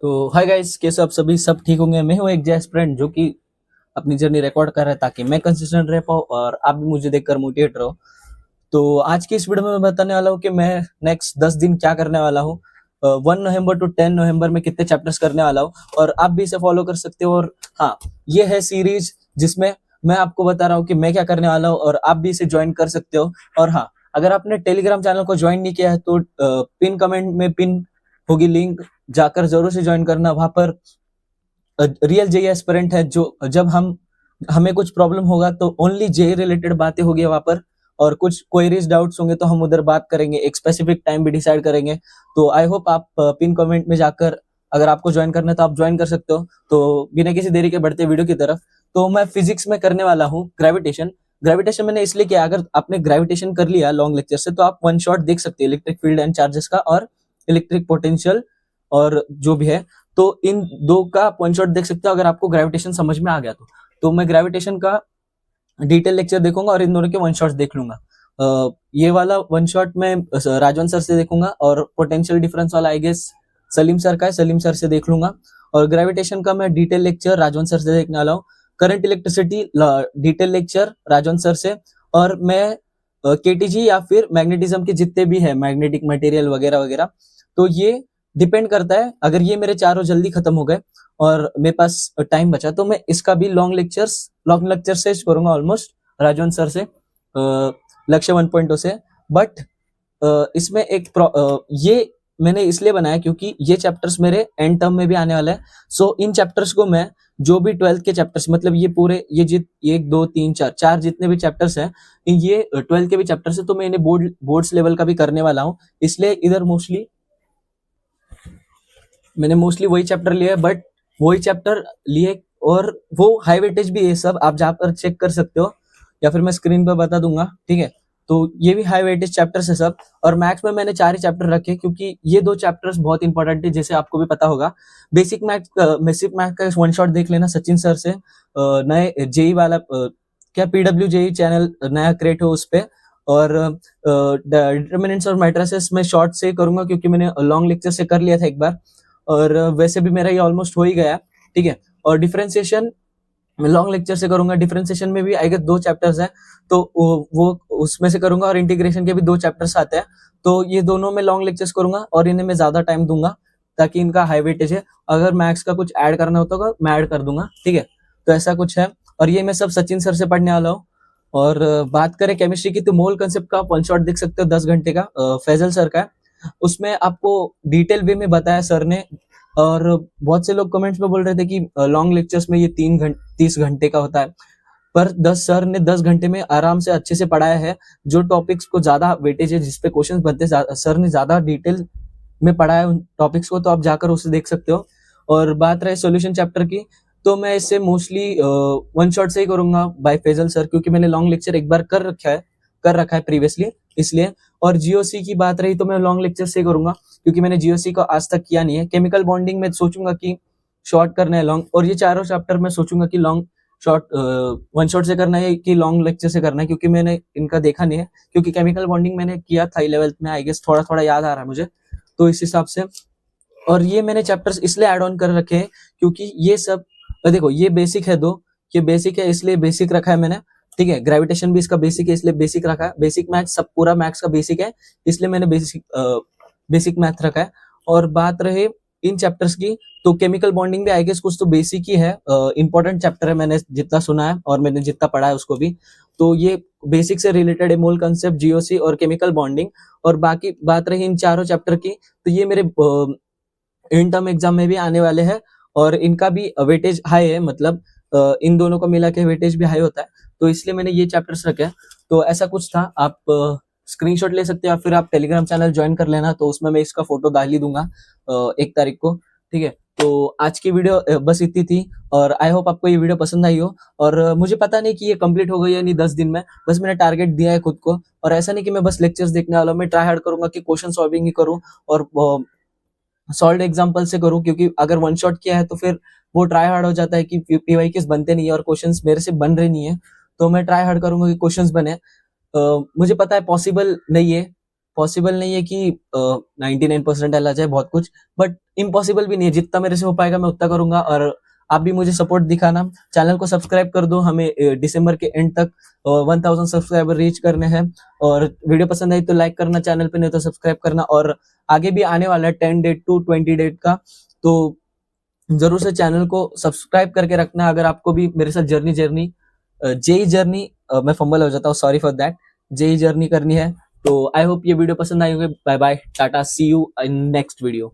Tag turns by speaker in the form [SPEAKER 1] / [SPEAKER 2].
[SPEAKER 1] तो hi guys, कैसे आप सभी? सब ठीक होंगे। मैं हूँ एक जय फ्रेंड जो कि अपनी जर्नी रिकॉर्ड कर रहा है ताकि मैं कंसिस्टेंट रह पाऊँ और आप भी मुझे देखकर मोटिवेट रहो। तो आज की इस वीडियो में मैं बताने वाला हूँ कि मैं नेक्स्ट 10 दिन क्या करने वाला हूँ। 1 नवंबर टू 10 नवंबर में कितने चैप्टर्स करने वाला हूँ और आप भी इसे फॉलो कर सकते हो। और हाँ, ये है सीरीज जिसमें मैं आपको बता रहा हूँ कि मैं क्या करने वाला हूँ और आप भी इसे ज्वाइन कर सकते हो। और हाँ, अगर आपने टेलीग्राम चैनल को ज्वाइन नहीं किया है तो पिन कमेंट में पिन होगी लिंक, जाकर जरूर से ज्वाइन करना। वहां पर रियल जेई एस्पिरेंट है, जो जब हमें कुछ प्रॉब्लम होगा तो ओनली जेई रिलेटेड बातें होगी वहां पर, और कुछ क्वेरीज डाउट्स होंगे तो हम उधर बात करेंगे, एक स्पेसिफिक टाइम भी डिसाइड करेंगे। तो आई होप आप पिन कमेंट में जाकर, अगर आपको ज्वाइन करना है तो आप ज्वाइन कर सकते हो। तो बिना किसी देरी के बढ़ते वीडियो की तरफ। तो मैं फिजिक्स में करने वाला हूँ ग्रेविटेशन। ग्रेविटेशन मैंने इसलिए किया, अगर आपने ग्रेविटेशन कर लिया लॉन्ग लेक्चर से तो आप वन शॉट देख सकते हैं इलेक्ट्रिक फील्ड एंड चार्जेस का और इलेक्ट्रिक पोटेंशियल और जो भी है। तो इन दो का वन शॉट देख सकते हो अगर आपको ग्रेविटेशन समझ में आ गया तो मैं ग्रेविटेशन का डिटेल लेक्चर देखूंगा और इन दोनों के वन शॉट्स देख लूंगा। ये वाला वन शॉट मैं राजवंत सर से देखूंगा और पोटेंशियल डिफरेंस वाला आई गेस सलीम सर का है, सलीम सर से देख लूंगा। और ग्रेविटेशन का मैं डिटेल लेक्चर राजवंत सर से देखने वाला हूँ। Current electricity detail lecture Rajwant sir से। और मैं केटीजी या फिर मैग्नेटिज्म के जितने भी है, मैग्नेटिक मटेरियल वगैरह वगैरह, तो ये डिपेंड करता है। अगर ये मेरे चारों जल्दी खत्म हो गए और मेरे पास टाइम बचा तो मैं इसका भी लॉन्ग लेक्चर से करूंगा ऑलमोस्ट राजवंत सर से, लक्ष्य 1.0 से। बट इसमें ये मैंने इसलिए बनाया क्योंकि ये चैप्टर्स मेरे एंड टर्म में भी आने वाला है। सो इन चैप्टर्स को मैं, जो भी 12th के चैप्टर्स, मतलब ये पूरे ये जित 1 2 3 4 जितने भी चैप्टर्स हैं, ये 12th के भी चैप्टर्स है, तो मैं इन्हें बोर्ड्स लेवल का भी करने वाला हूँ। इसलिए इधर मैंने मोस्टली वही चैप्टर लिया है, बट वही चैप्टर लिए और वो हाई वेटेज भी है। सब आप जहाँ पर चेक कर सकते हो या फिर मैं स्क्रीन पर बता दूंगा, ठीक है। तो ये भी हाई वेटेज चैप्टर्स है सब। और मैथ्स में मैंने 4 ही चैप्टर रखे क्योंकि ये 2 चैप्टर्स बहुत इंपॉर्टेंट है, जैसे आपको भी पता होगा। बेसिक मैथ का वन शॉट देख लेना सचिन सर से। नए जेई वाला क्या पीडब्ल्यू जेई चैनल नया क्रिएट हो उस पे। और डिटर्मिनेंट्स और मैट्रिसेस में शॉर्ट से करूंगा क्योंकि मैंने लॉन्ग लेक्चर से कर लिया था एक बार, और वैसे भी मेरा ये ऑलमोस्ट हो ही गया, ठीक है। और डिफरेंशिएशन मैं लॉन्ग लेक्चर से करूंगा। डिफरेंशिएशन में भी आई गेस 2 चैप्टर्स हैं, तो वो उसमें से करूंगा। और इंटीग्रेशन के भी 2 चैप्टर्स आते हैं, तो ये दोनों में लॉन्ग लेक्चर्स करूंगा और इन्हें मैं ज्यादा टाइम दूंगा ताकि इनका हाई वेटेज है। अगर मैथ्स का कुछ ऐड करना होता होगा मैं ऐड कर दूंगा, ठीक है। तो ऐसा कुछ है, और ये मैं सब सचिन सर से पढ़ने वाला हूँ। और बात करें केमिस्ट्री की तो मोल कंसेप्ट का वन शॉट देख सकते हो 10 घंटे का, फैजल सर का है। उसमें आपको डिटेल वे में बताया सर ने। और बहुत से लोग कमेंट्स में बोल रहे थे कि लॉन्ग लेक्चर्स में ये 30 घंटे का होता है, पर 10 सर ने 10 घंटे में आराम से अच्छे से पढ़ाया है। जो टॉपिक्स को ज्यादा वेटेज है, जिसपे क्वेश्चन बनते, सर ने ज्यादा डिटेल में पढ़ाया उन टॉपिक्स को, तो आप जाकर उसे देख सकते हो। और बात रहे सॉल्यूशन चैप्टर की, तो मैं इसे मोस्टली वन शॉट से ही करूंगा बाय फैजल सर, क्योंकि मैंने लॉन्ग लेक्चर एक बार कर रखा है प्रीवियसली, इसलिए। और जीओसी की बात रही तो मैं लॉन्ग लेक्चर से करूंगा क्योंकि मैंने जीओसी को आज तक किया नहीं है। केमिकल बॉन्डिंग में सोचूंगा कि शॉर्ट करना है लॉन्ग, और ये चारों चैप्टर में सोचूंगा कि लॉन्ग शॉर्ट वन शॉट से करना है कि लॉन्ग लेक्चर से करना है, क्योंकि मैंने इनका देखा नहीं है। क्योंकि केमिकल बॉन्डिंग मैंने किया था 11th में, आई गेस थोड़ा थोड़ा याद आ रहा है मुझे, तो इस हिसाब से। और ये मैंने चैप्टर्स इसलिए ऐड ऑन कर रखे हैं क्योंकि ये सब देखो, ये बेसिक है ये बेसिक है इसलिए बेसिक रखा है मैंने, ठीक है। ग्रेविटेशन भी इसका बेसिक है इसलिए बेसिक रखा है। बेसिक मैथ सब पूरा मैथ्स का बेसिक है, इसलिए मैंने बेसिक मैथ रखा है। और बात रहे इन चैप्टर्स की, तो केमिकल बॉन्डिंग भी आई गेस कुछ तो बेसिक ही है, इंपॉर्टेंट चैप्टर है मैंने जितना सुना है और मैंने जितना पढ़ा है उसको भी। तो ये बेसिक से रिलेटेड है, मोल कंसेप्ट, जीओसी और केमिकल बॉन्डिंग। और बाकी बात रही इन चारों चैप्टर की, तो ये मेरे इन टर्म एग्जाम में भी आने वाले हैं और इनका भी वेटेज हाई है, मतलब इन दोनों को मिला के वेटेज भी हाई होता है, तो इसलिए मैंने ये चैप्टर्स रखे हैं। तो ऐसा कुछ था, आप स्क्रीनशॉट ले सकते हो या फिर आप टेलीग्राम चैनल ज्वाइन कर लेना, तो उसमें मैं इसका फोटो डाल ही दूंगा 1 तारीख को, ठीक है। तो आज की वीडियो बस इतनी थी और आई होप आपको ये वीडियो पसंद आई हो। और मुझे पता नहीं कि ये कंप्लीट हो गई या नहीं 10 दिन में, बस मैंने टारगेट दिया है खुद को। और ऐसा नहीं कि मैं बस लेक्चर्स देखने वाला हूँ, मैं ट्राई हार्ड करूंगा कि क्वेश्चन सॉल्विंग ही करूँ और सॉल्व एग्जांपल से करूं, क्योंकि अगर वन शॉट किया है तो फिर वो ट्राई हार्ड हो जाता है कि पीवाईक्यूज बनते नहीं है और क्वेश्चंस मेरे से बन रहे नहीं है। तो मैं ट्राई हार्ड करूंगा कि क्वेश्चंस बने। मुझे पता है पॉसिबल नहीं है कि 99% आ जाए बहुत कुछ, बट इम्पॉसिबल भी नहीं है, जितना मेरे से हो पाएगा मैं उतना करूंगा। और आप भी मुझे सपोर्ट दिखाना, चैनल को सब्सक्राइब कर दो, हमें दिसंबर के एंड तक 1000 सब्सक्राइबर रीच करने हैं। और वीडियो पसंद आई तो लाइक करना, चैनल पे नहीं तो सब्सक्राइब करना। और आगे भी आने वाला है 10 डेट टू 20 डेट का, तो जरूर से चैनल को सब्सक्राइब करके रखना। अगर आपको भी मेरे साथ जेई जर्नी, मैं फंबल हो जाता हूँ, sorry for that, JEE journey करनी है तो आई होप ये वीडियो पसंद आई होगी। Bye bye, tata, see you in next video.